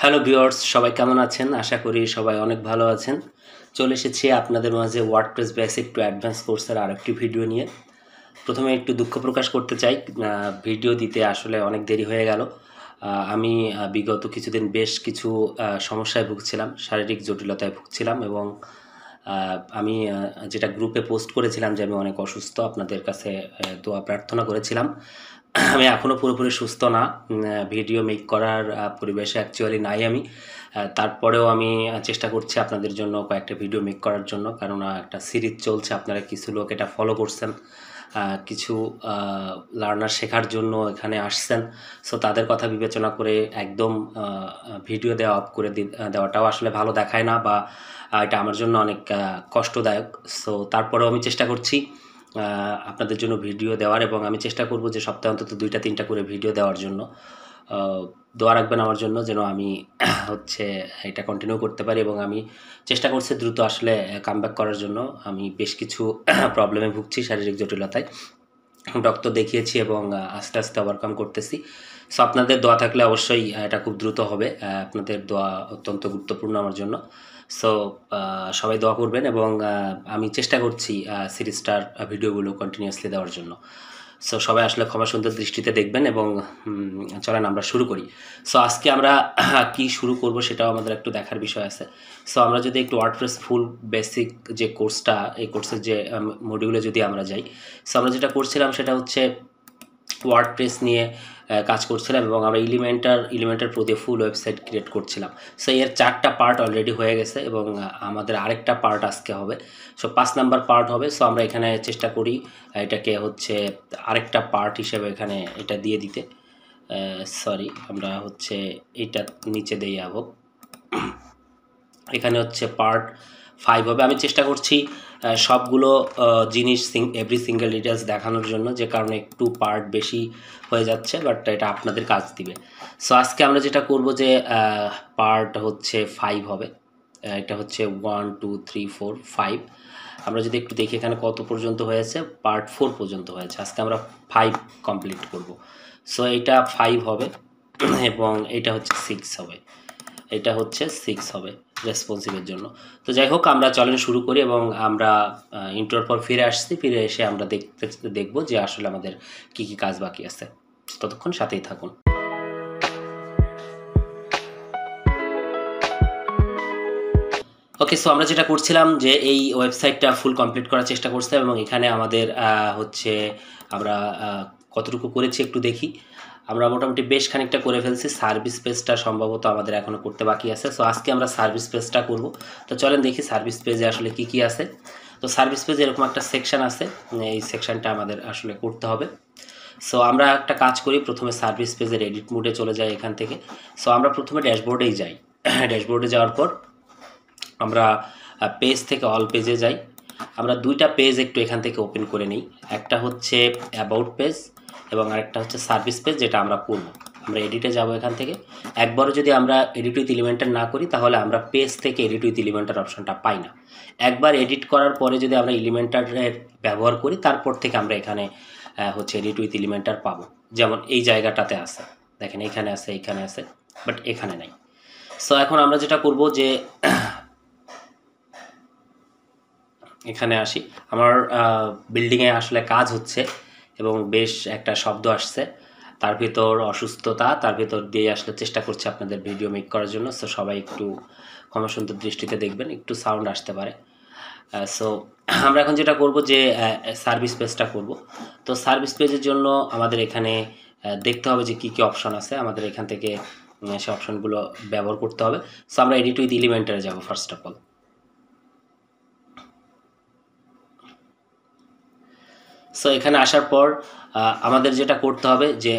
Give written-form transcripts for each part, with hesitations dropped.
Hello viewers, সবাই কেমন আছেন? আশা করি সবাই অনেক ভালো আছেন। চলে এসেছি আপনাদের মাঝে ওয়ার্ডপ্রেস বেসিক টু অ্যাডভান্স কোর্সের আরেকটি ভিডিও নিয়ে। প্রথমে একটু দুঃখ প্রকাশ করতে চাই, ভিডিও দিতে আসলে অনেক দেরি হয়ে গেল। আমি বিগত কিছুদিন বেশ কিছু সমস্যায় ভুগছিলাম, শারীরিক জটিলতায় ভুগছিলাম এবং আমি যেটা গ্রুপে পোস্ট করেছিলাম যে আমি অনেক অসুস্থ, আপনাদের কাছে দোয়া প্রার্থনা করেছিলাম। আমি এখনও পুরোপুরি সুস্থ না, ভিডিও মেক করার পরিবেশে অ্যাকচুয়ালি নাই আমি। তারপরেও আমি চেষ্টা করছি আপনাদের জন্য কয়েকটা ভিডিও মেক করার জন্য, কারণ একটা সিরিজ চলছে, আপনারা কিছু লোক এটা ফলো করছেন, কিছু লার্নার শেখার জন্য এখানে আসছেন। সো তাদের কথা বিবেচনা করে একদম ভিডিও দেওয়া অফ করে দেওয়াটাও আসলে ভালো দেখায় না, বা এটা আমার জন্য অনেক কষ্টদায়ক। সো তারপরেও আমি চেষ্টা করছি আপনাদের জন্য ভিডিও দেওয়ার, এবং আমি চেষ্টা করব যে সপ্তাহে অন্তত 2-3টা করে ভিডিও দেওয়ার জন্য। দোয়া রাখবেন আমার জন্য যেন আমি হচ্ছে এটা কন্টিনিউ করতে পারি, এবং আমি চেষ্টা করছি দ্রুত আসলে কামব্যাক করার জন্য। আমি বেশ কিছু প্রবলেমে ভুগছি, শারীরিক জটিলতায়, ডক্টর দেখিয়েছি এবং আস্তে আস্তে ওভারকাম করতেছি। সো আপনাদের দোয়া থাকলে অবশ্যই এটা খুব দ্রুত হবে। আপনাদের দোয়া অত্যন্ত গুরুত্বপূর্ণ আমার জন্য। সো সবাই দোয়া করবেন, এবং আমি চেষ্টা করছি সিরিজটার ভিডিওগুলো কন্টিনিউয়াসলি দেওয়ার জন্য। সো সবাই আসলে ক্ষমা সুন্দর দৃষ্টিতে দেখবেন, এবং চলেন আমরা শুরু করি। সো আজকে আমরা কি শুরু করব সেটাও আমাদের একটু দেখার বিষয় আছে। সো আমরা যদি একটু ওয়ার্ডপ্রেস ফুল বেসিক যে কোর্সটা, এই কোর্সের যে মডিউলে যদি আমরা যাই, সো আমরা যেটা করছিলাম সেটা হচ্ছে ওয়ার্ডপ্রেস নিয়ে কাজ করছিলাম, এবং আমরা এলিমেন্টার প্রো দিয়ে ফুল ওয়েবসাইট ক্রিয়েট করছিলাম। সো এর 4টা পার্ট অলরেডি হয়ে গেছে, এবং আমাদের আরেকটা পার্ট আজকে হবে। সো 5 নাম্বার পার্ট হবে। সো আমরা এখানে চেষ্টা করি এটাকে হচ্ছে আরেকটা পার্ট হিসেবে এখানে এটা দিয়ে দিতে। সরি, আমরা হচ্ছে এইটা নিচে দিয়ে যাবো। এখানে হচ্ছে পার্ট 5 হবে। আমি চেষ্টা করছি সবগুলো জিনিস এভরি সিঙ্গেল ডিটেলস দেখানোর জন্য, যে কারণে একটু পার্ট বেশি হয়ে যাচ্ছে, বাট এটা আপনাদের কাজ দিবে। সো আজকে আমরা যেটা করব যে পার্ট হচ্ছে 5 হবে। এটা হচ্ছে 1 2 3 4 5। আমরা যদি একটু দেখি এখানে কত পর্যন্ত হয়েছে, পার্ট 4 পর্যন্ত হয়েছে। আজকে আমরা 5 কমপ্লিট করব। সো এটা 5 হবে, এবং এটা হচ্ছে 6 হবে। এটা হচ্ছে 6 হবে রেসপন্সিভের জন্য। তো যাই হোক, আমরা চলেন শুরু করি, এবং আমরা ইন্ট্রোর পর ফিরে আসছি। ফিরে এসে আমরা দেখব যে আসলে আমাদের কি কি কাজ বাকি আছে। ততক্ষণ সাথেই থাকুন। ওকে, সো আমরা যেটা করছিলাম যে এই ওয়েবসাইটটা ফুল কমপ্লিট করার চেষ্টা করছিলাম, এবং এখানে আমাদের হচ্ছে আমরা কতটুকু করেছি একটু দেখি। আমরা মোটামুটি বেশ খানিকটা করে ফেলছি। সার্ভিস পেজটা সম্ভবত আমাদের এখনও করতে বাকি আছে। সো আজকে আমরা সার্ভিস পেজটা করব। তো চলেন দেখি সার্ভিস পেজে আসলে কি কি আছে। তো সার্ভিস পেজে এরকম একটা সেকশন আছে, এই সেকশনটা আমাদের আসলে করতে হবে। সো আমরা একটা কাজ করি, প্রথমে সার্ভিস পেজের এডিট মোডে চলে যাই এখান থেকে। সো আমরা প্রথমে ড্যাশবোর্ডেই যাই। ড্যাশবোর্ডে যাওয়ার পর আমরা পেজ থেকে অল পেজে যাই। আমরা 2টা পেজ একটু এখান থেকে ওপেন করে নিই। একটা হচ্ছে অ্যাবাউট পেজ, এবং আরেকটা হচ্ছে সার্ভিস পেজ, যেটা আমরা করব। আমরা এডিটে যাব এখান থেকে। একবারও যদি আমরা এডিট উইথ এলিমেন্টার না করি, তাহলে আমরা পেজ থেকে এডিট উইথ এলিমেন্টার অপশনটা পাই না। একবার এডিট করার পরে যদি আমরা এলিমেন্টারের ব্যবহার করি, তারপর থেকে আমরা এখানে হচ্ছে এডিট উইথ এলিমেন্টার পাবো। যেমন এই জায়গাটাতে আছে, দেখেন এখানে আছে, এখানে আছে, বাট এখানে নাই। সো এখন আমরা যেটা করব যে এখানে আসি। আমার বিল্ডিংয়ে আসলে কাজ হচ্ছে, এবং বেশ একটা শব্দ আসছে, তার ভিতর অসুস্থতা, তার ভিতর দিয়ে আসলে চেষ্টা করছি আপনাদের ভিডিও মেক করার জন্য। সো সবাই একটু ক্ষমাসুন্দর দৃষ্টিতে দেখবেন, একটু সাউন্ড আসতে পারে। সো আমরা এখন যেটা করব যে সার্ভিস পেজটা করব। তো সার্ভিস পেজের জন্য আমাদের এখানে দেখতে হবে যে কী কী অপশন আছে, আমাদের এখান থেকে সে অপশনগুলো ব্যবহার করতে হবে। সো আমরা এডিট উইথ এলিমেন্টারে যাব ফার্স্ট অফ অল। সো এখানে আসার পর আমাদের যেটা করতে হবে যে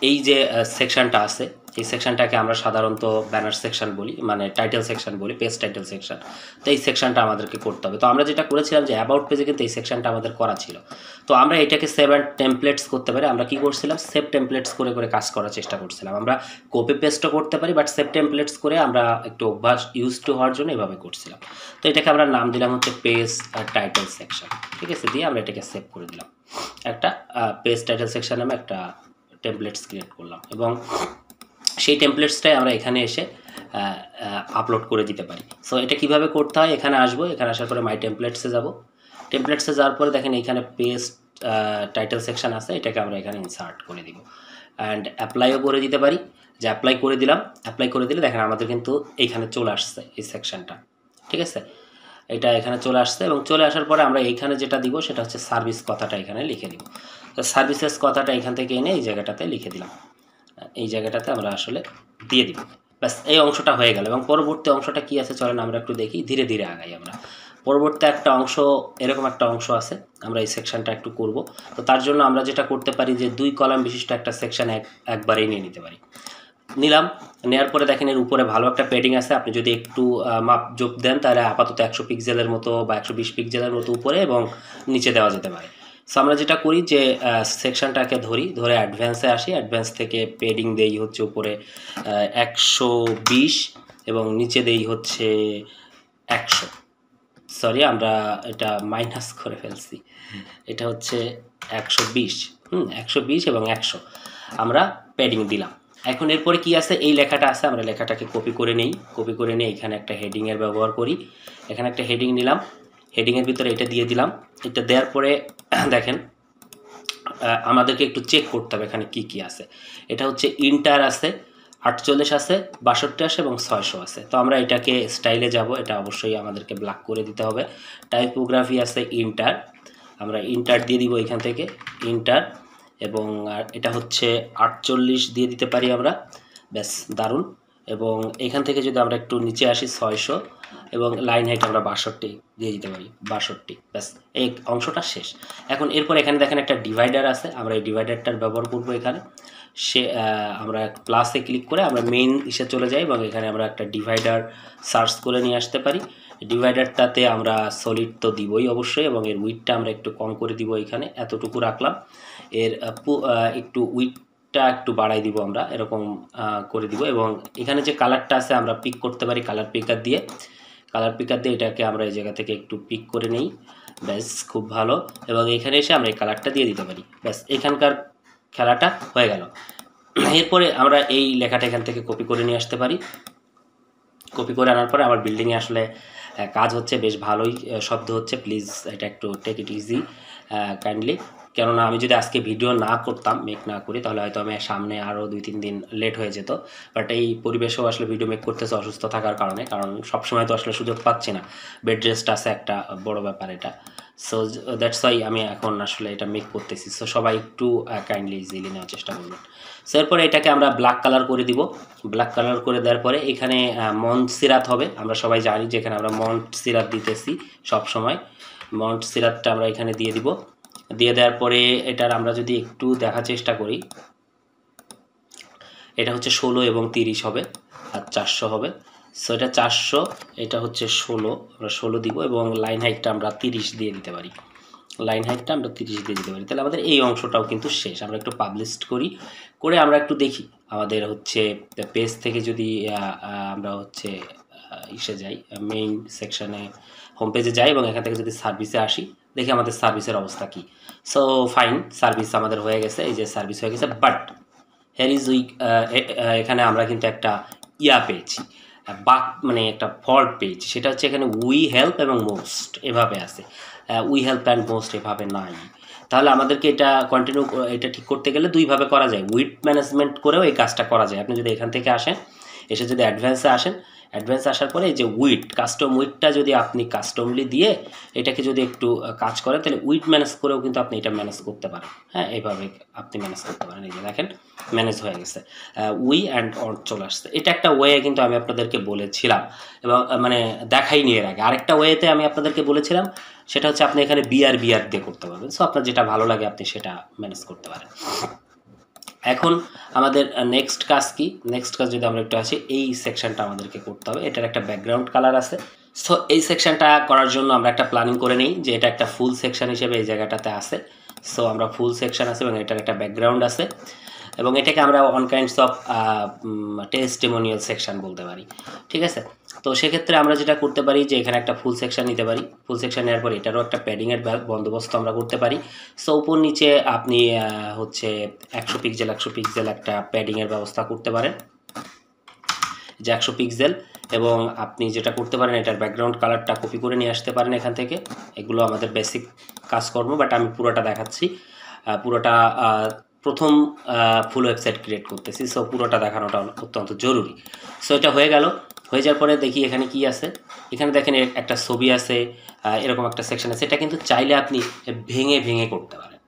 এই যে সেকশনটা আছে, এই সেকশনটাকে আমরা সাধারণত ব্যানার সেকশন বলি, মানে টাইটেল সেকশন বলি, পেজ টাইটেল সেকশন। তো এই সেকশনটা আমাদেরকে করতে হবে। তো আমরা যেটা করেছিলাম যে অ্যাবাউট পেজে কিন্তু এই সেকশনটা আমাদের করা ছিল। তো আমরা এটাকে সেভ অ্যান্ড টেমপ্লেটস করতে পারি। আমরা কি করছিলাম, সেভ টেমপ্লেটস করে করে কাজ করার চেষ্টা করছিলাম। আমরা কপি পেস্টও করতে পারি, বাট সেভ টেমপ্লেটস করে আমরা একটু অভ্যাস ইউজ টু হওয়ার জন্য এভাবে করছিলাম। তো এটাকে আমরা নাম দিলাম হচ্ছে পেজ টাইটেল সেকশন, ঠিক আছে, দিয়ে আমরা এটাকে সেভ করে দিলাম। একটা পেজ টাইটেল সেকশন নামে একটা টেমপ্লেটস ক্রিয়েট করলাম, এবং সেই টেমপ্লেটসটাই আমরা এখানে এসে আপলোড করে দিতে পারি। সো এটা কিভাবে করতে হয়, এখানে আসবো, এখানে আসার পরে মাই টেমপ্লেটসে যাব। টেমপ্লেটসে যাওয়ার পরে দেখেন এইখানে পেস্ট টাইটেল সেকশন আছে, এটাকে আমরা এখানে ইনসার্ট করে দিব অ্যান্ড অ্যাপ্লাইও করে দিতে পারি। যে অ্যাপ্লাই করে দিলাম, অ্যাপ্লাই করে দিলে দেখেন আমাদের কিন্তু এইখানে চলে আসছে এই সেকশনটা, ঠিক আছে। এটা এখানে চলে আসছে এবং চলে আসার পরে আমরা এইখানে যেটা দিব সেটা হচ্ছে সার্ভিস কথাটা এখানে লিখে দিব। তো সার্ভিসেস কথাটা এখান থেকে এনে এই জায়গাটাতে লিখে দিলাম, এই জায়গাটাতে আমরা আসলে দিয়ে দিব। ব্যাস এই অংশটা হয়ে গেল। এবং পরবর্তী অংশটা কি আছে চলেন আমরা একটু দেখি, ধীরে ধীরে আগাই আমরা। পরবর্তী একটা অংশ, এরকম একটা অংশ আছে, আমরা এই সেকশনটা একটু করব। তো তার জন্য আমরা যেটা করতে পারি যে 2 কলাম বিশিষ্ট একটা সেকশন একবারেই নিয়ে নিতে পারি। নিলাম, নেওয়ার পরে দেখেন এর উপরে ভালো একটা প্যাডিং আছে, আপনি যদি একটু মাপ যোগ দেন তাহলে আপাতত 100 পিক্সেলের মতো বা 120 পিক্সেলের মতো উপরে এবং নিচে দেওয়া যেতে পারে। সো আমরা যেটা করি যে সেকশনটাকে ধরে অ্যাডভান্সে আসি, অ্যাডভান্স থেকে প্যাডিং দেই হচ্ছে উপরে 120 এবং নিচে দেই হচ্ছে 100। সরি, আমরা এটা মাইনাস করে ফেলছি, এটা হচ্ছে 120, 120 এবং 100 আমরা প্যাডিং দিলাম। এখন এরপরে কি আছে, এই লেখাটা আছে, আমরা লেখাটাকে কপি করে নেই। কপি করে নিয়ে এখানে একটা হেডিংয়ের ব্যবহার করি। এখানে একটা হেডিং নিলাম, হেডিংয়ের ভিতরে এটা দিয়ে দিলাম। এটা দেওয়ার পরে দেখেন আমাদেরকে একটু চেক করতে হবে এখানে কি কি আছে। এটা হচ্ছে ইন্টার আছে, 48 আছে, 62 আছে এবং 600 আছে। তো আমরা এটাকে স্টাইলে যাব, এটা অবশ্যই আমাদেরকে ব্ল্যাক করে দিতে হবে। টাইপোগ্রাফি আছে ইন্টার, আমরা ইন্টার দিয়ে দিব এখান থেকে, ইন্টার। এবং এটা হচ্ছে 48 দিয়ে দিতে পারি আমরা, ব্যাস দারুণ। এবং এখান থেকে যদি আমরা একটু নিচে আসি 600 এবং লাইন হাইট আমরা 62 দিয়ে দিতে পারি, 62, ব্যাস এই অংশটা শেষ। এখন এরপর এখানে দেখেন একটা ডিভাইডার আছে, আমরা এই ডিভাইডারটার ব্যবহার করব এখানে। আমরা প্লাসে ক্লিক করে আমরা মেইন ইসে চলে যাই এবং এখানে আমরা একটা ডিভাইডার সার্চ করে নিয়ে আসতে পারি। ডিভাইডারটাতে আমরা সলিড তো দিবই অবশ্যই এবং এর উইডটা আমরা একটু কম করে দিব, এখানে এতটুকু রাখলাম। এর একটু উইডটা একটু বাড়াই দিব আমরা, এরকম করে দিব। এবং এখানে যে কালারটা আছে আমরা পিক করতে পারি কালার পিকার দিয়ে, এটাকে আমরা এই জায়গা থেকে একটু পিক করে নেই, ব্যাস খুব ভালো। এবং এখানে এসে আমরা এই কালারটা দিয়ে দিতে পারি, ব্যাস এখানকার খেলাটা হয়ে গেল। এরপরে আমরা এই লেখাটা এখান থেকে কপি করে নিয়ে আসতে পারি। কপি করে আনার পরে আমার বিল্ডিংয়ে আসলে কাজ হচ্ছে, বেশ ভালোই শব্দ হচ্ছে। প্লিজ এটা একটু টেক ইট ইজি কাইন্ডলি, কেননা আমি যদি আজকে ভিডিও না করতাম, মেক না করি, তাহলে হয়তো আমি সামনে আরও 2-3 দিন লেট হয়ে যেত। বাট এই পরিবেশেও আসলে ভিডিও মেক করতেছে অসুস্থ থাকার কারণে, কারণ সবসময় তো আসলে সুযোগ পাচ্ছি না, বেড রেস্ট আছে একটা বড় ব্যাপার এটা। সো দ্যাটস ওয়াই আমি এখন আসলে এটা মেক করতেছি। সো সবাই একটু কাইন্ডলি ইজিলি নেওয়ার চেষ্টা করবেন। সো এরপরে এটাকে আমরা ব্ল্যাক কালার করে দিব। ব্ল্যাক কালার করে দেওয়ার পরে এখানে মন্টসেরাত হবে, আমরা সবাই জানি যে এখানে আমরা মন্টসেরাত দিতেছি সব সময়। মন্টসেরাতটা আমরা এখানে দিয়ে দিব। দিয়ে দেওয়ার পরে এটার আমরা যদি একটু দেখার চেষ্টা করি, এটা হচ্ছে 16 এবং 30 হবে আর 400 হবে। সো এটা 400, এটা হচ্ছে 16, আমরা 16 দিব এবং লাইন হাইটটা আমরা 30 দিয়ে দিতে পারি, তাহলে আমাদের এই অংশটাও কিন্তু শেষ। আমরা একটু পাবলিশ করে আমরা একটু দেখি আমাদের হচ্ছে পেজ থেকে যদি আমরা হচ্ছে ইসে যাই, মেইন সেকশনে হোম পেজে যাই এবং এখান থেকে যদি সার্ভিসে আসি, দেখি আমাদের সার্ভিসের অবস্থা কি। সো ফাইন, সার্ভিস আমাদের হয়ে গেছে, এই যে সার্ভিস হয়ে গেছে। বাট হেয়ার ইজ এখানে আমরা কিন্তু একটা পেয়েছি, মানে একটা ফল্ট পেয়েছি, সেটা হচ্ছে এখানে উই হেল্প এবং মোস্ট এভাবে আছে, উই হেল্প অ্যান্ড মোস্ট এভাবে নাই। তাহলে আমাদেরকে এটা এটা ঠিক করতে গেলে দুইভাবে করা যায়, উইড ম্যানেজমেন্ট করেও এই কাজটা করা যায়। আপনি যদি এখান থেকে আসেন, এসে যদি অ্যাডভান্সে আসেন, অ্যাডভান্স আসার পরে এই যে কাস্টম উইডটা যদি আপনি কাস্টমলি দিয়ে এটাকে যদি একটু কাজ করেন, তাহলে উইড ম্যানেজ করেও কিন্তু আপনি এটা ম্যানেজ করতে পারেন। হ্যাঁ, এইভাবে আপনি ম্যানেজ করতে পারেন। এই যে দেখেন ম্যানেজ হয়ে গেছে, উই অ্যান্ড অন চলে আসছে। এটা একটা ওয়ে কিন্তু আমি আপনাদেরকে বলেছিলাম এবং মানে দেখাইনি এর আগে। আরেকটা ওয়েতে আমি আপনাদেরকে বলেছিলাম, সেটা হচ্ছে আপনি এখানে বিআর দিয়ে করতে পারবেন। সো আপনার যেটা ভালো লাগে আপনি সেটা ম্যানেজ করতে পারেন। এখন আমাদের নেক্সট কাজ কি, নেক্সট কাজ যদি আমরা একটু আসি, এই সেকশনটা আমাদেরকে করতে হবে। এটার একটা ব্যাকগ্রাউন্ড কালার আছে। সো এই সেকশনটা করার জন্য আমরা একটা প্ল্যানিং করে নিই যে এটা একটা ফুল সেকশন হিসেবে এই জায়গাটাতে আছে। সো আমরা ফুল সেকশন আছে এবং এটার একটা ব্যাকগ্রাউন্ড আছে এবং এটাকে আমরা on kinds of testimonial section বলতে পারি, ঠিক আছে। তো সেক্ষেত্রে আমরা যেটা করতে পারি যে এখানে একটা ফুল সেকশন নিতে পারি। ফুল সেকশন নেওয়ার পর এটারও একটা প্যাডিংয়ের বন্দোবস্ত আমরা করতে পারি। সো উপর নিচে আপনি হচ্ছে 100 পিক্সেল একটা প্যাডিংয়ের ব্যবস্থা করতে পারেন। যে 100 পিক্সেল, এবং আপনি যেটা করতে পারেন এটার ব্যাকগ্রাউন্ড কালারটা কপি করে নিয়ে আসতে পারেন এখান থেকে। এগুলো আমাদের বেসিক কাজকর্ম, বাট আমি পুরোটা দেখাচ্ছি। পুরোটা প্রথম ফুল ওয়েবসাইট ক্রিয়েট করতেছি, সো পুরোটা দেখানোটা অত্যন্ত জরুরি। সো এটা হয়ে গেল। হয়ে যাওয়ার পরে দেখি এখানে কি আছে। এখানে দেখেন একটা ছবি আছে, এরকম একটা সেকশন আছে। এটা কিন্তু চাইলে আপনি ভেঙে ভেঙে করতে পারেন।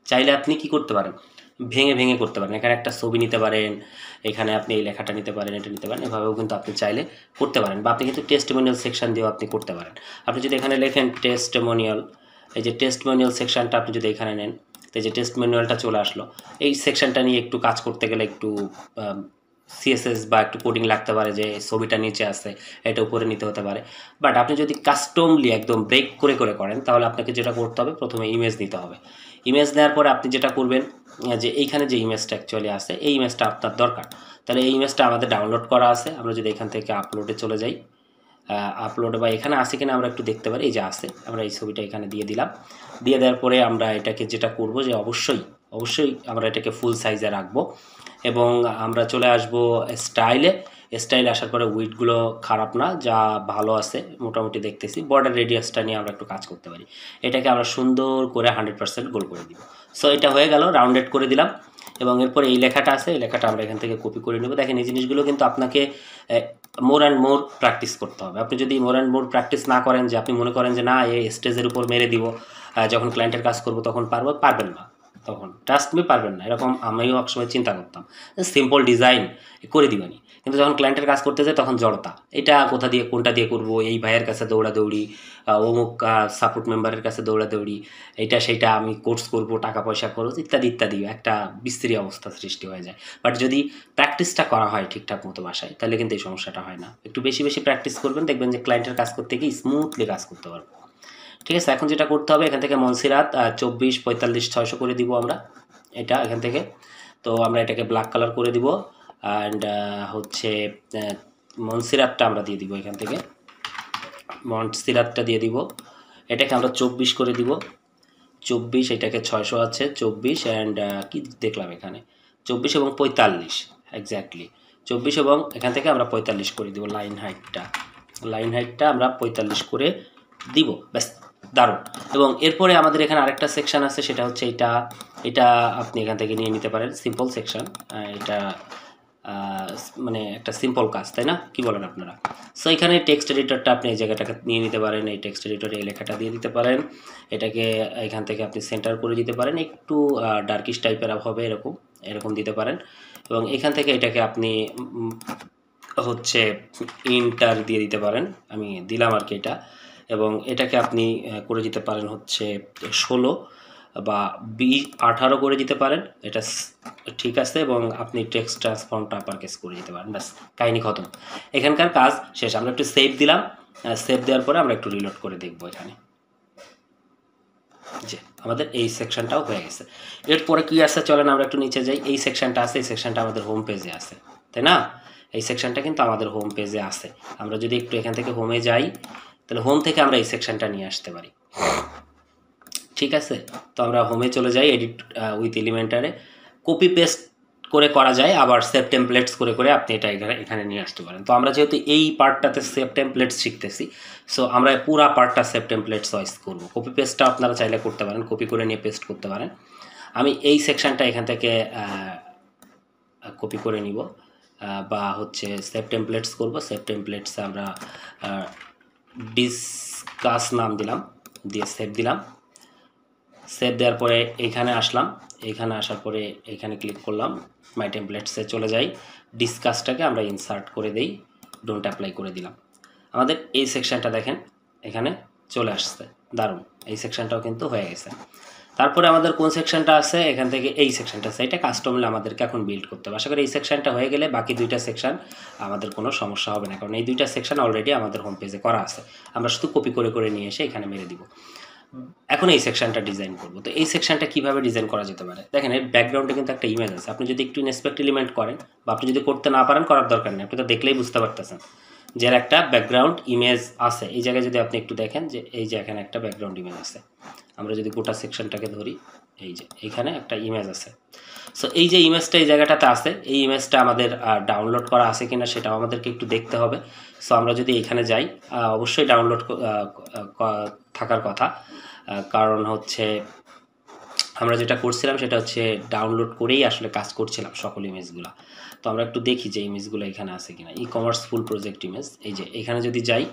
চাইলে আপনি কি করতে পারেন, ভেঙে ভেঙে করতে পারেন। এখানে একটা ছবি নিতে পারেন, এখানে আপনি এই লেখাটা নিতে পারেন, এটা নিতে পারেন, এভাবেও কিন্তু আপনি চাইলে করতে পারেন। বা আপনি কিন্তু টেস্টিমোনিয়াল সেকশন দিয়েও আপনি করতে পারেন। আপনি যদি এখানে লেখেন টেস্টিমোনিয়াল, এই যে টেস্টিমোনিয়াল সেকশনটা আপনি যদি এখানে নেন, তো এই যে টেস্টিমোনিয়ালটা চলে আসলো। এই সেকশনটা নিয়ে একটু কাজ করতে গেলে একটু সিএসএস বা একটু কোডিং লাগতে পারে, যে ছবিটা নিচে আছে এটা উপরে নিতে হতে পারে। বাট আপনি যদি কাস্টমলি একদম ব্রেক করে করে করেন, তাহলে আপনাকে যেটা করতে হবে, প্রথমে ইমেজ নিতে হবে। ইমেজ নেওয়ার পরে আপনি যেটা করবেন, যে এইখানে যে ইমেজটা অ্যাকচুয়ালি আছে, এই ইমেজটা আপনার দরকার। তাহলে এই ইমেজটা আমাদের ডাউনলোড করা আছে। আমরা যদি এখান থেকে আপলোডে চলে যাই, আপলোডে বা এখানে আসে কিনা আমরা একটু দেখতে পারি। এই যে আছে, আমরা এই ছবিটা এখানে দিয়ে দিলাম। দিয়ে দেওয়ার পরে আমরা এটাকে যেটা করব, যে অবশ্যই আমরা এটাকে ফুল সাইজে রাখবো, এবং আমরা চলে আসব স্টাইলে। স্টাইলে আসার পরে উইডগুলো খারাপ না, যা ভালো আছে মোটামুটি দেখতেছি। বর্ডার রেডিয়াসটা নিয়ে আমরা একটু কাজ করতে পারি। এটাকে আমরা সুন্দর করে 100% গোল করে দিব। সো এটা হয়ে গেল, রাউন্ডেড করে দিলাম। এবং এরপরে এই লেখাটা আছে, এই লেখাটা আমরা এখান থেকে কপি করে নেব। দেখেন এই জিনিসগুলো কিন্তু আপনাকে মোর অ্যান্ড মোর প্র্যাকটিস করতে হবে। আপনি যদি মোর অ্যান্ড মোর প্র্যাকটিস না করেন, যে আপনি মনে করেন যে না এই স্টেজের উপর মেরে দিব, যখন ক্লায়েন্টের কাজ করব তখন পারবেন না, তখন ট্রাস্ট মি পারবেন না। এরকম আমিও একসময় চিন্তা করতাম, সিম্পল ডিজাইন করে দিবানি, কিন্তু যখন ক্লায়েন্টের কাজ করতে যায় তখন জড়তা, এটা কোথা দিয়ে কোনটা দিয়ে করব, এই ভাইয়ের কাছে দৌড়াদৌড়ি, অমুক সাপোর্ট মেম্বারের কাছে দৌড়াদৌড়ি, এইটা সেইটা আমি কোর্স করব, টাকা পয়সা খরচ ইত্যাদি ইত্যাদি, একটা বিস্তৃত অবস্থা সৃষ্টি হয়ে যায়। বাট যদি প্র্যাকটিসটা করা হয় ঠিকঠাক মতো বাসায়, তাহলে কিন্তু এই সমস্যাটা হয় না। একটু বেশি বেশি প্র্যাকটিস করবেন, দেখবেন যে ক্লায়েন্টের কাজ করতে গিয়ে স্মুথলি কাজ করতে পারবেন। ঠিক আছে, এখন যেটা করতে হবে, এখান থেকে মনসিরাত 24, 45, 600 করে দিব আমরা এটা এখান থেকে। তো আমরা এটাকে ব্ল্যাক কালার করে দিব। অ্যান্ড হচ্ছে মনসিরাতটা আমরা দিয়ে দিব এখান থেকে, মনসিরাতটা দিয়ে দিব। এটাকে আমরা 24 করে দিব, 24। এটাকে 600 আছে, 24 অ্যান্ড কি দেখলাম এখানে 24 এবং 45, এক্স্যাক্টলি 24, এবং এখান থেকে আমরা 45 করে দিব। লাইন হাইটটা আমরা 45 করে দিব। ব্যাস, দারুণ। এবং এরপরে আমাদের এখানে আরেকটা সেকশন আছে, সেটা হচ্ছে এটা আপনি এখান থেকে নিয়ে নিতে পারেন, সিম্পল সেকশন। এটা মানে একটা সিম্পল কাজ, তাই না? কি বলেন আপনারা? সো এখানে টেক্সট এডিটরটা আপনি এই জায়গাটাকে নিয়ে নিতে পারেন, এই টেক্সট এডিটরে এই লেখাটা দিয়ে দিতে পারেন। এটাকে এখান থেকে আপনি সেন্টার করে দিতে পারেন, একটু ডার্কিশ টাইপের হবে, এরকম দিতে পারেন। এবং এখান থেকে এটাকে আপনি হচ্ছে ইন্টার দিয়ে দিতে পারেন, আমি দিলাম আর কি এটা। এবং এটাকে আপনি করে দিতে পারেন হচ্ছে 16 বা 18 করে দিতে পারেন, এটা ঠিক আছে। এবং আপনি টেক্সট ট্রান্সফর্মটা আপার কেস করে দিতে পারেন, ব্যাস কাহিনি খতম, এখানকার কাজ শেষ। আমরা একটু সেভ দিলাম, সেভ দেওয়ার পরে আমরা একটু রিলোড করে দেখব এখানে, যে আমাদের এই সেকশনটাও হয়ে গেছে। এরপরে কি আছে, চলেন আমরা একটু নিচে যাই। এই সেকশনটা আছে, এই সেকশনটা আমাদের হোম পেজে আছে, তাই না? এই সেকশনটা কিন্তু আমাদের হোম পেজে আছে। আমরা যদি একটু এখান থেকে হোমে যাই, তাহলে হোম থেকে আমরা এই সেকশনটা নিয়ে আসতে পারি। ঠিক আছে, তো আমরা হোমে চলে যাই, এডিট উইথ এলিমেন্টারে কপি পেস্ট করে করা যায়, আবার সেভ টেমপ্লেটস করে করে আপনি এটা এখানে নিয়ে আসতে পারেন। তো আমরা যেহেতু এই পার্টটাতে সেভ টেমপ্লেটস শিখতেছি, সো আমরা পুরা পার্টটা সেভ টেমপ্লেটস ওয়াইজ করব। কপি পেস্টটা আপনারা চাইলে করতে পারেন, কপি করে নিয়ে পেস্ট করতে পারেন। আমি এই সেকশনটা এখান থেকে কপি করে নিব, বা হচ্ছে সেভ টেমপ্লেটস করব। সেভ টেমপ্লেটসে আমরা ডিসকাস নাম দিলাম, দিয়ে সেভ দিলাম। সেভ দেওয়ার পরে এইখানে আসলাম, এইখানে আসার পরে এইখানে ক্লিক করলাম, মাই টেমপ্লেটসে চলে যাই। ডিসকাসটাকে আমরা ইনসার্ট করে দেই, ডোন্ট অ্যাপ্লাই করে দিলাম। আমাদের এই সেকশনটা দেখেন এখানে চলে আসছে, দারুণ। এই সেকশনটাও কিন্তু হয়ে গেছে। তারপরে আমাদের কোন সেকশনটা আছে, এখান থেকে এই সেকশনটা আছে, এটা কাস্টমলি আমাদেরকে এখন বিল্ড করতে হবে। আশা করি এই সেকশনটা হয়ে গেলে বাকি দুইটা সেকশন আমাদের কোনো সমস্যা হবে না, কারণ এই দুইটা সেকশন অলরেডি আমাদের হোম পেজে করা আছে। আমরা শুধু কপি করে করে নিয়ে এসে এখানে মেরে দিব। এখন এই সেকশনটা ডিজাইন করব। তো এই সেকশনটা কিভাবে ডিজাইন করা যেতে পারে, দেখেন এর ব্যাকগ্রাউন্ডে কিন্তু একটা ইমেজ আছে। আপনি যদি একটু ইনস্পেক্ট এলিমেন্ট করেন, বা আপনি যদি করতে না পারেন, করার দরকার নেই, আপনি তো দেখলেই বুঝতে পারতেছেন যে একটা ব্যাকগ্রাউন্ড ইমেজ আছে। এই জায়গায় যদি আপনি একটু দেখেন, যে এই যে এখানে একটা ব্যাকগ্রাউন্ড ইমেজ আছে, আমরা যদি গোটা সেকশনটাকে ধরি, এই যে এখানে একটা ইমেজ আছে। সো এই যে ইমেজটা এই জায়গাটাতে আছে, এই ইমেজটা আমাদের ডাউনলোড করা আছে কিনা সেটাও আমাদেরকে একটু দেখতে হবে। সো আমরা যদি এখানে যাই, অবশ্যই ডাউনলোড থাকার কথা, কারণ হচ্ছে আমরা যেটা করছিলাম সেটা হচ্ছে ডাউনলোড করেই আসলে কাজ করছিলাম সকল ইমেজগুলো। তো আমরা একটু দেখি যে ইমেজগুলো এখানে আছে কিনা। ই কমার্স ফুল প্রজেক্ট ইমেজ, এই যে এখানে যদি যাই,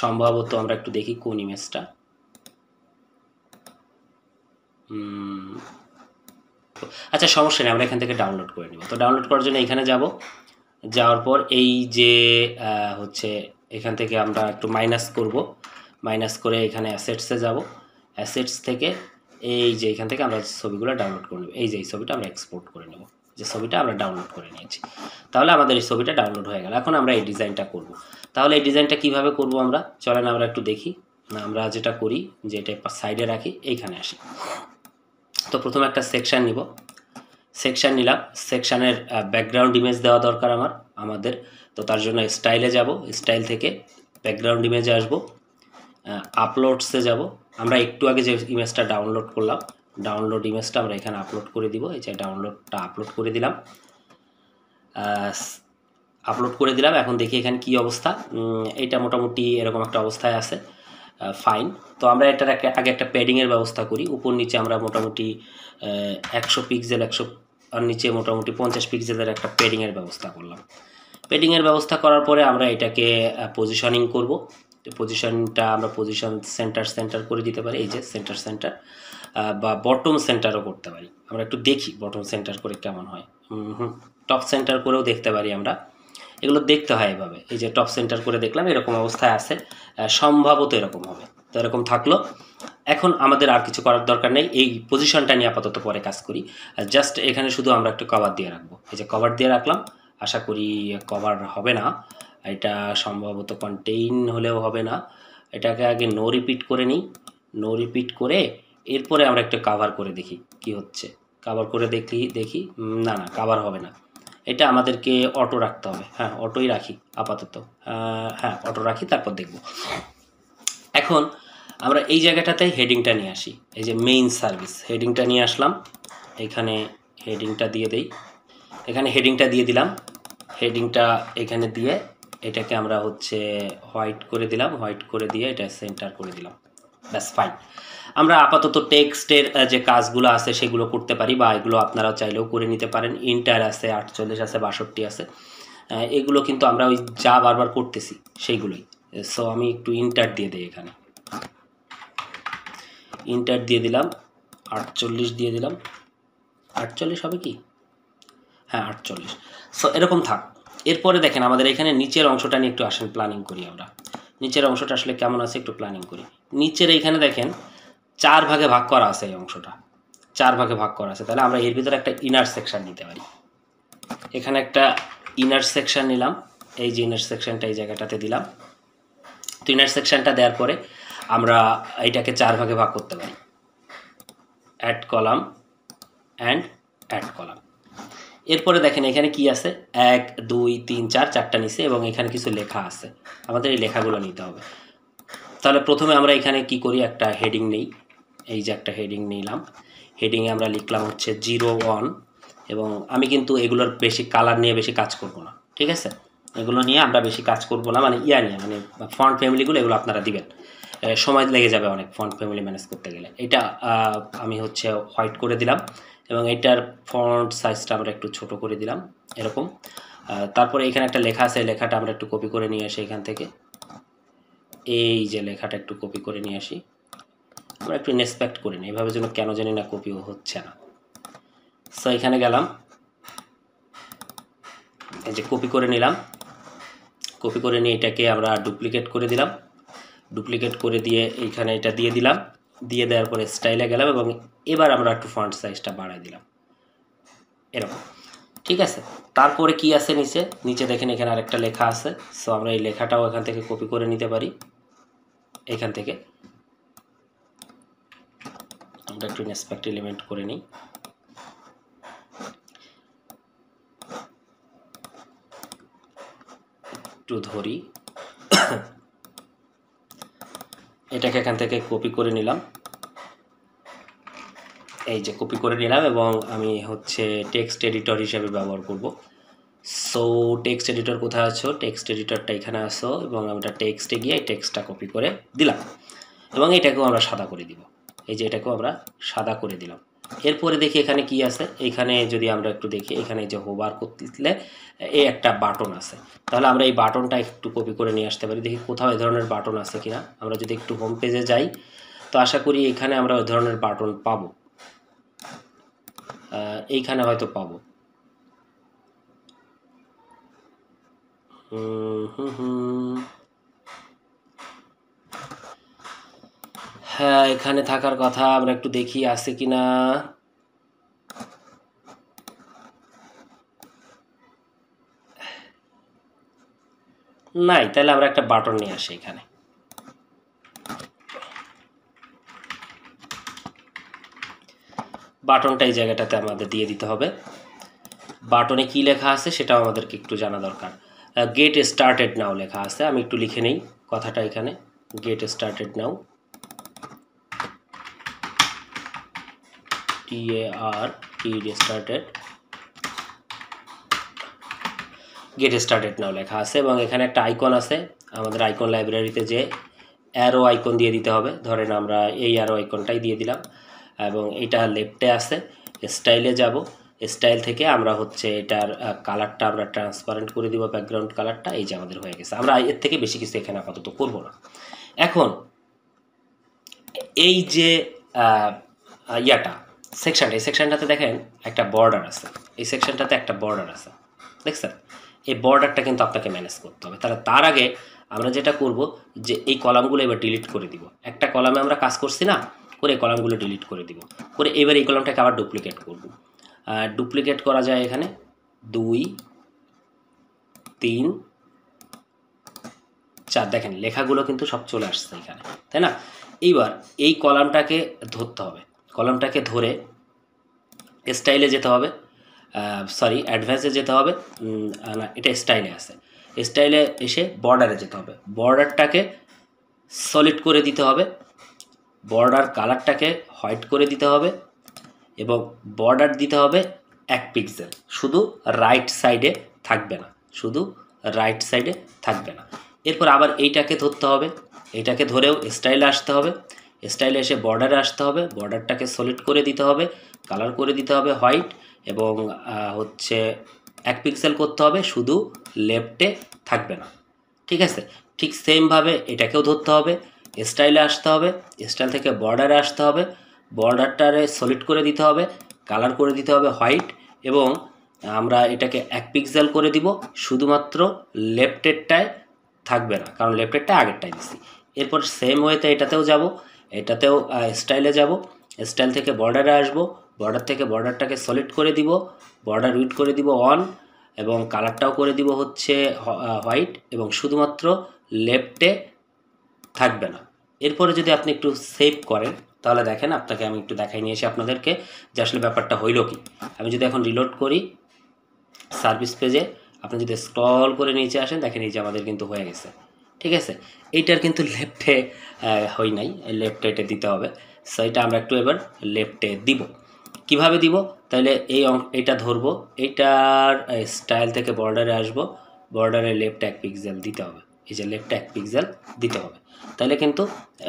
সম্ভবত আমরা একটু দেখি কোন ইমেজটা। আচ্ছা, সমস্যা নেই, আমরা এখান থেকে ডাউনলোড করে নিব। তো ডাউনলোড করার জন্য এখানে যাব, যাওয়ার পর এই যে হচ্ছে এখান থেকে আমরা একটু মাইনাস করব, মাইনাস করে এখানে অ্যাসেটসে যাব, অ্যাসেটস থেকে এই যে এখান থেকে আমরা ছবিগুলো ডাউনলোড করে নেব। এই যে এই ছবিটা আমরা এক্সপোর্ট করে নেব, যে ছবিটা আমরা ডাউনলোড করে নিয়েছি। তাহলে আমাদের এই ছবিটা ডাউনলোড হয়ে গেল। এখন আমরা এই ডিজাইনটা করব। তাহলে এই ডিজাইনটা কিভাবে করব আমরা, চলেন আমরা একটু দেখি। আমরা যেটা করি যে এটা সাইডে রাখি, এইখানে আসি। তো প্রথমে একটা সেকশন নিব, সেকশন নিলাম, সেকশনের ব্যাকগ্রাউন্ড ইমেজ দেওয়া দরকার আমাদের। তো তার জন্য স্টাইলে যাব, স্টাইল থেকে ব্যাকগ্রাউন্ড ইমেজে আসব, আপলোডসে যাব। আমরা একটু আগে যে ইমেজটা ডাউনলোড করলাম, ডাউনলোড ইমেজটা আমরা এখানে আপলোড করে দিব। এই যে ডাউনলোডটা আপলোড করে দিলাম, এখন দেখি এখানে কি অবস্থা। এইটা মোটামুটি এরকম একটা অবস্থায় আছে, ফাইন। তো আমরা এটার আগে একটা প্যাডিংয়ের ব্যবস্থা করি। উপর নিচে আমরা মোটামুটি 100 পিক্সেল, 100 আর নিচে মোটামুটি 50 পিক্সেলের একটা প্যাডিংয়ের ব্যবস্থা করলাম। প্যাডিংয়ের ব্যবস্থা করার পরে আমরা এটাকে পজিশনিং করব। পজিশনটা আমরা পজিশন সেন্টার করে দিতে পারি, এই যে সেন্টার বা বটম সেন্টারও করতে পারি। আমরা একটু দেখি বটম সেন্টার করে কেমন হয়। টপ সেন্টার করেও দেখতে পারি আমরা, এগুলো দেখতে হয় এভাবে। এই যে টপ সেন্টার করে দেখলাম, এরকম অবস্থায় আছে, সম্ভবত এরকম হবে। তো এরকম থাকলো। এখন আমাদের আর কিছু করার দরকার নেই, এই পজিশনটা নিয়ে আপাতত পরে কাজ করি। জাস্ট এখানে শুধু আমরা একটু কভার দিয়ে রাখবো। এই যে কভার দিয়ে রাখলাম, আশা করি কভার হবে না, এটা সম্ভবত কন্টেইন হলেও হবে না। এটাকে আগে নো রিপিট করে নিই, নো রিপিট করে এরপরে আমরা একটু কাভার করে দেখি কি হচ্ছে। কাভার করে দেখি না, কাভার হবে না। এটা আমাদেরকে অটো রাখতে হবে। হ্যাঁ, অটোই রাখি আপাতত। হ্যাঁ, অটো রাখি, তারপর দেখব। এখন আমরা এই জায়গাটাতে হেডিংটা নিয়ে আসি। এই যে মেইন সার্ভিস, হেডিংটা নিয়ে আসলাম, এখানে হেডিংটা দিয়ে দেই। এখানে হেডিংটা দিয়ে দিলাম, হেডিংটা এখানে দিয়ে এটাকে আমরা হচ্ছে হোয়াইট করে দিলাম, হোয়াইট করে দিয়ে এটা সেন্টার করে দিলাম, ব্যাস ফাইন। আমরা আপাতত টেক্সটের যে কাজগুলো আছে সেগুলো করতে পারি, বা এগুলো আপনারা চাইলেও করে নিতে পারেন। ইন্টার আছে, 48 আছে, 62 আছে, এগুলো কিন্তু আমরা ওই যা বারবার করতেছি সেইগুলোই। সো আমি একটু ইন্টার দিয়ে দিই, এখানে ইন্টার দিয়ে দিলাম, 48 দিয়ে দিলাম। 48 হবে কি? হ্যাঁ, 48। সো এরকম থাক। এরপরে দেখেন আমাদের এখানে নিচের অংশটা নিয়ে একটু আসেন, প্ল্যানিং করি আমরা। নিচের অংশটা আসলে কেমন আছে একটু প্ল্যানিং করি। নিচের এইখানে দেখেন 4 ভাগে ভাগ করা আছে, এই অংশটা 4 ভাগে ভাগ করা আছে। তাহলে আমরা এর ভিতরে একটা ইনার সেকশন নিতে পারি। এখানে একটা ইনার সেকশন নিলাম, এই যে ইনার সেকশনটা এই জায়গাটাতে দিলাম। তো ইনার সেকশনটা দেওয়ার পরে আমরা এটাকে 4 ভাগে ভাগ করতে পারি, add column and add column. এরপরে দেখেন এখানে কি আছে, 1 2 3 4, 4টা নিচে, এবং এখানে কিছু লেখা আছে, আমাদের এই লেখাগুলো নিতে হবে। তাহলে প্রথমে আমরা এখানে কি করি, একটা হেডিং নেই। এই যে একটা হেডিং নিলাম, হেডিংয়ে আমরা লিখলাম হচ্ছে 01, এবং আমি কিন্তু এগুলোর বেশি কালার নিয়ে বেশি কাজ করব না, ঠিক আছে? এগুলো নিয়ে আমরা বেশি কাজ করব না, মানে নিয়ে, মানে ফন্ট ফ্যামিলিগুলো এগুলো আপনারা দিবেন, সময় লেগে যাবে অনেক ফন্ট ফ্যামিলি ম্যানেজ করতে গেলে। এটা আমি হচ্ছে হোয়াইট করে দিলাম, এবং এটার ফন্ট সাইজটা আমরা একটু ছোট করে দিলাম, এরকম। তারপরে এখানে একটা লেখা আছে, লেখাটা আমরা একটু কপি করে নিয়ে আসি এখান থেকে। এই যে লেখাটা একটু কপি করে নিয়ে আসি, আমরা একটু ইন্সপেক্ট করে নিই, এভাবে যেন কেন জানি না কপিও হচ্ছে না। সো এখানে গেলাম, এই যে কপি করে নিলাম, কপি করে নিয়ে এটাকে আমরা ডুপ্লিকেট করে দিলাম, ডুপ্লিকেট করে দিয়ে এইখানে এটা দিয়ে দিলাম, দিয়ে দেওয়ার পরে স্টাইলে গেলাম, এবং এবার আমরা একটু ফন্ট সাইজটা বাড়াই দিলাম, এরকম, ঠিক আছে? তারপরে কি আছে নিচে, নিচে দেখেন এখানে আরেকটা লেখা আছে। সো আমরা এই লেখাটাও এখান থেকে কপি করে নিতে পারি, এখান থেকে আমরা একটু ইন্সপেক্ট এলিমেন্ট করে নিই। একটু ধরি, এটাকে এখান থেকে কপি করে নিলাম, এই যে কপি করে নিলাম এবং আমি হচ্ছে টেক্সট এডিটর হিসেবে ব্যবহার করব। সো টেক্সট এডিটর কোথায় আছো, টেক্সট এডিটরটা এখানে আসো এবং আমরা টেক্সটে গিয়ে টেক্সটটা কপি করে দিলাম এবং এটাকেও আমরা সাদা করে দিব। এই যে এটাকেও আমরা সাদা করে দিলাম। এরপরে দেখি এখানে কি আছে, এখানে যদি আমরা একটু দেখি এখানে যে হোভার করলে এই একটা বাটন আছে, তাহলে আমরা এই বাটনটা একটু কপি করে নিয়ে আসতে পারি। দেখি কোথাও এই ধরনের বাটন আছে কিনা। আমরা যদি একটু হোম পেজে যাই তো আশা করি এখানে আমরা ওই ধরনের বাটন পাবো, এইখানে হয়তো পাবো। হ্যাঁ এখানে থাকার কথা, আমরা একটু দেখি আছে কিনা। নাই, তাহলে আমরা একটা বাটন নিয়ে আসি এখানে। বাটনটা এই জায়গাটাতে আমাদের দিয়ে দিতে হবে। বাটনে কি লেখা আছে সেটাও আমাদেরকে একটু জানা দরকার। গেট স্টার্টেড নাও লেখা আছে, আমি একটু লিখে নেই কথাটা এখানে, গেট স্টার্টেড নাও, স্টার্টেড, গেট স্টার্টেড নাও লেখা আছে এবং এখানে একটা আইকন আছে। আমাদের আইকন লাইব্রেরিতে যে অ্যারো আইকন দিয়ে দিতে হবে, ধরেন আমরা এই অ্যারো আইকনটাই দিয়ে দিলাম এবং এটা লেফটে আছে। স্টাইলে যাব, স্টাইল থেকে আমরা হচ্ছে এটার কালারটা আমরা ট্রান্সপারেন্ট করে দিব, ব্যাকগ্রাউন্ড কালারটা। এই যে আমাদের হয়ে গেছে, আমরা এর থেকে বেশি কিছু এখানে আপাতত করব না। এখন এই যে ইয়াটা সেকশনটা, এই সেকশনটাতে দেখেন একটা বর্ডার আছে, এই সেকশনটাতে একটা বর্ডার আছে, দেখছেন? এই বর্ডারটা কিন্তু আপনাকে ম্যানেজ করতে হবে। তাহলে তার আগে আমরা যেটা করব যে এই কলামগুলো এবার ডিলিট করে দিব। একটা কলামে আমরা কাজ করছি না, করে এই কলামগুলো ডিলিট করে দিব, করে এবার এই কলামটাকে আবার ডুপ্লিকেট করব। ডুপ্লিকেট করা যায় এখানে 2 3 4, দেখেন লেখাগুলো কিন্তু সব চলে আসছে এখানে, তাই না? এইবার এই কলামটাকে ধরতে হবে, কলামটাকে ধরে স্টাইলে যেতে হবে, সরি অ্যাডভান্সে যেতে হবে, না এটা স্টাইলে আছে, স্টাইলে এসে বর্ডারে যেতে হবে, বর্ডারটাকে সলিড করে দিতে হবে, বর্ডার কালারটাকে হোয়াইট করে দিতে হবে এবং বর্ডার দিতে হবে 1 পিক্সেল, শুধু রাইট সাইডে থাকবে না, শুধু রাইট সাইডে থাকবে না। এরপর আবার এইটাকে ধরতে হবে, এইটাকে ধরেও স্টাইলে আসতে হবে, স্টাইলে এসে বর্ডারে আসতে হবে, বর্ডারটাকে সলিড করে দিতে হবে, কালার করে দিতে হবে হোয়াইট এবং হচ্ছে 1 পিক্সেল করতে হবে, শুধু লেফটে থাকবে না, ঠিক আছে? ঠিক সেমভাবে এটাকেও ধরতে হবে, স্টাইলে আসতে হবে, স্টাইল থেকে বর্ডারে আসতে হবে, বর্ডারটারে সলিড করে দিতে হবে, কালার করে দিতে হবে হোয়াইট এবং আমরা এটাকে 1 পিক্সেল করে দিব, শুধুমাত্র লেফটেরটায় থাকবে না, কারণ লেফটেরটা আগেরটাই দিচ্ছি। এরপর সেম ওয়েতে এটাতেও যাব, এটাতেও স্টাইলে যাব, স্টাইল থেকে বর্ডারে আসব, বর্ডার থেকে বর্ডারটাকে সলিড করে দিব, বর্ডার উইড করে দিব অন এবং কালারটাও করে দিব হচ্ছে হোয়াইট এবং শুধুমাত্র লেফটে থাকবে না। এরপরে যদি আপনি একটু সেভ করেন তাহলে দেখেন, আপনাকে আমি একটু দেখাই নিয়ে এসে আপনাদেরকে যে আসলে ব্যাপারটা হইল কি। আমি যদি এখন রিলোড করি সার্ভিস পেজে, আপনি যদি স্ক্রল করে নিচে আসেন দেখেন এই যে আমাদের কিন্তু হয়ে গেছে, ঠিক আছে? এইটার কিন্তু লেফটে হই নাই, লেফটে এটা দিতে হবে। সো এটা আমরা একটু এবার লেফটে দিব। কিভাবে দিব? তাহলে এইটা ধরবো, এইটার স্টাইল থেকে বর্ডারে আসবো, বর্ডারে লেফট 1 পিক্সেল দিতে হবে, এই যে লেফট 1 পিক্সেল দিতে হবে, তাহলে কিন্তু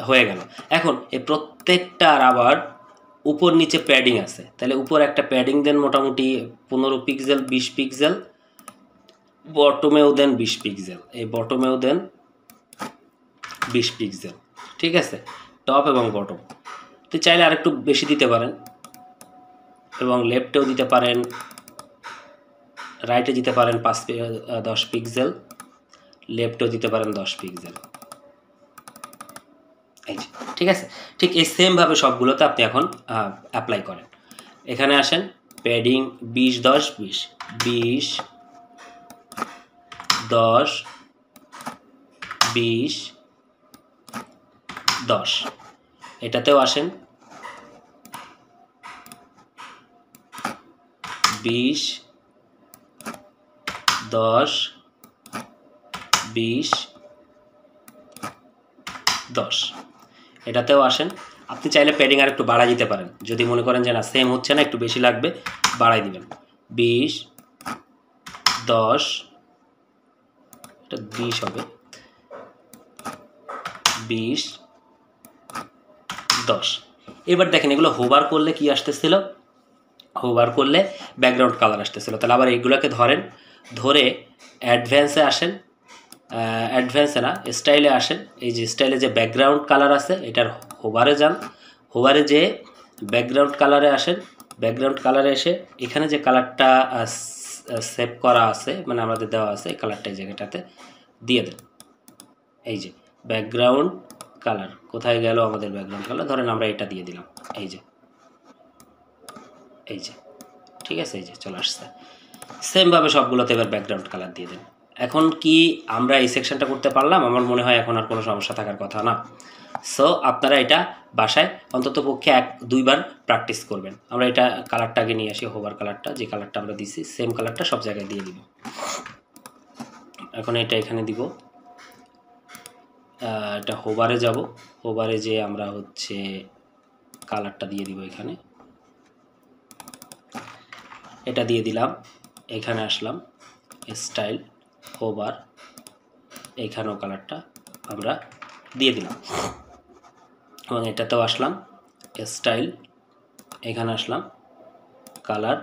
হয়ে গেল। এখন এই প্রত্যেকটার আবার উপর নিচে প্যাডিং আছে, তাহলে উপর একটা প্যাডিং দেন মোটামুটি 15 পিক্সেল 20 পিক্সেল, বটমেও দেন 20 পিক্সেল, এই বটমেও দেন 20 পিক্সেল, ঠিক আছে? টপ এবং বটম তো চাইলে আরেকটু বেশি দিতে পারেন এবং লেফটেও দিতে পারেন, রাইটে দিতে পারেন 10 পিক্সেল, লেফটেও দিতে পারেন 10 পিক্সেল, এই যে, ঠিক আছে? ঠিক এই সেমভাবে সবগুলোতে আপনি এখন অ্যাপ্লাই করেন। এখানে আসেন, প্যাডিং 20 10 20 20 10 20 10, এটাতেও আসেন 20 10 20 10, এটাতেও আসেন। আপনি চাইলে প্যাডিং আর একটু বাড়াই দিতে পারেন, যদি মনে করেন যে না সেম হচ্ছে না, একটু বেশি লাগবে, বাড়াই দিবেন। 20, 10, এটা 20 হবে, 20, 10। এবার দেখেন এগুলো হোভার করলে কি আসতেছিল, হোভার করলে ব্যাকগ্রাউন্ড কালার আসতেছিল। তাহলে আবার এইগুলোকে ধরেন, ধরে অ্যাডভান্সে আসেন, অ্যাডভান্সে না স্টাইলে আসেন। এই যে স্টাইলে যে ব্যাকগ্রাউন্ড কালার আছে এটার হোভারে যান, হোভারে যে ব্যাকগ্রাউন্ড কালারে আসেন, ব্যাকগ্রাউন্ড কালারে এসে এখানে যে কালারটা সেভ করা আছে মানে আমাদের দেওয়া আছে এই কালারটা এই জায়গাটাতে দিয়ে দেন। এই যে ব্যাকগ্রাউন্ড কালার কোথায় গেল আমাদের ব্যাকগ্রাউন্ড কালার, ধরেন আমরা এটা দিয়ে দিলাম, এই যে এই যে ঠিক আছে, এই যে চলে আসছে। সেমভাবে সবগুলোতে এবার ব্যাকগ্রাউন্ড কালার দিয়ে দেন। এখন কি আমরা এই সেকশনটা করতে পারলাম? আমার মনে হয় এখন আর কোনো সমস্যা থাকার কথা না। সো আপনারা এটা বাসায় অন্তত পক্ষে 1-2 বার প্র্যাকটিস করবেন। আমরা এটা কালারটা আগে নিয়ে আসি, হোভার কালারটা, যে কালারটা আমরা দিছি সেম কালারটা সব জায়গায় দিয়ে দিব। এখন এটা এখানে দিব, এটা হোভারে যাব, হোভারে যে আমরা হচ্ছে কালারটা দিয়ে দিব এখানে, এটা দিয়ে দিলাম। এখানে আসলাম স্টাইল, হোভার, এইখানেও কালারটা আমরা দিয়ে দিলাম এবং এটাতেও আসলাম স্টাইল, এখানে আসলাম কালার,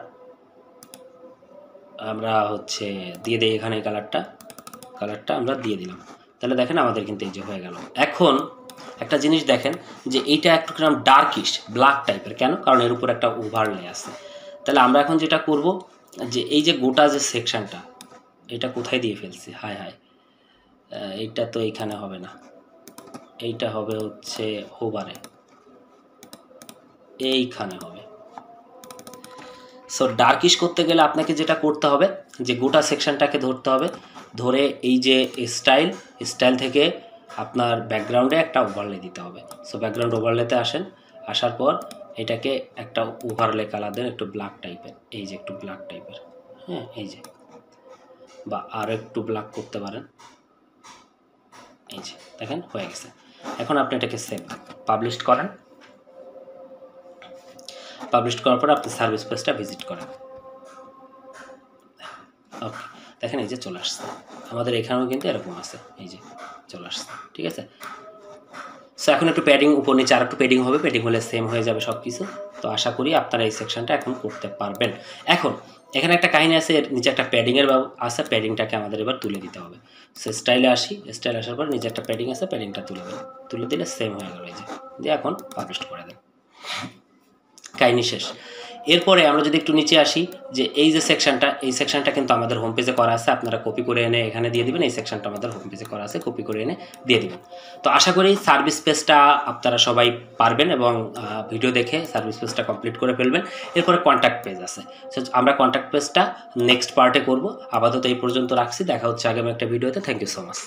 আমরা হচ্ছে দিয়ে দিই এখানে কালারটা আমরা দিয়ে দিলাম। তাহলে দেখেন আমাদের কিন্তু এই যে হয়ে গেল। এখন একটা জিনিস দেখেন যে এইটা একটু কিরকম ডার্কিশ ব্ল্যাক টাইপের, কেন? কারণ এর উপর একটা ওভারলে আছে। তাহলে আমরা এখন যেটা করব যে এই যে গোটা যে সেকশনটা এটা কোথায় দিয়ে ফেলছি, হায় হায়, এইটা তো এইখানে হবে না, এইটা হবে হচ্ছে হোভারে, এইখানে হবে। সো ডার্কিশ করতে গেলে আপনাকে যেটা করতে হবে যে গোটা সেকশনটাকে ধরতে হবে, ধরে এই যে স্টাইল থেকে আপনার ব্যাকগ্রাউন্ডে একটা ওভারলে দিতে হবে। সো ব্যাকগ্রাউন্ড ওভারলেতে আসেন, আসার পর এটাকে একটা ওভারলে কালার দেন একটু ব্ল্যাক টাইপের, এই যে একটু ব্ল্যাক টাইপের, হ্যাঁ এই যে, বা আরও একটু ব্ল্যাক করতে পারেন, এই যে দেখেন হয়ে গেছে। এখন আপনি এটাকে সেভ পাবলিশ করেন, পাবলিশ করার পর আপনি সার্ভিস পেজটা ভিজিট করেন। ওকে, দেখেন এই যে চলে আসছে, আমাদের এখানেও কিন্তু এরকম আছে, এই যে চলে আসছে, ঠিক আছে। সো এখন একটু প্যাডিং উপর নিচে আর একটু প্যাডিং হবে, প্যাডিং হলে সেম হয়ে যাবে সব কিছু। তো আশা করি আপনারা এই সেকশনটা এখন করতে পারবেন। এখন এখানে একটা কাহিনী আছে, এর নিচে একটা প্যাডিংয়ের আছে, প্যাডিংটাকে আমাদের এবার তুলে দিতে হবে। সো স্টাইলে আসি, স্টাইল আসার পর নিচে একটা প্যাডিং আছে, প্যাডিংটা তুলে দেন, তুলে দিলে সেম হয়ে গেল, এই যে দিয়ে এখন পাবলিশ করে দেন, কাহিনী শেষ। এরপরে আমরা যদি একটু নিচে আসি, যে এই যে সেকশনটা, এই সেকশনটা কিন্তু আমাদের হোম পেজে করা আছে, আপনারা কপি করে এনে এখানে দিয়ে দিবেন। এই সেকশনটা আমাদের হোম পেজে করা আছে, কপি করে এনে দিয়ে দিবেন। তো আশা করি সার্ভিস পেজটা আপনারা সবাই পারবেন এবং ভিডিও দেখে সার্ভিস পেজটা কমপ্লিট করে ফেলবেন। এরপরে কন্ট্যাক্ট পেজ আছে, আমরা কন্ট্যাক্ট পেজটা নেক্সট পার্টে করব। আপাতত এই পর্যন্ত রাখছি, দেখা হচ্ছে আগামী একটা ভিডিওতে। Thank you so much.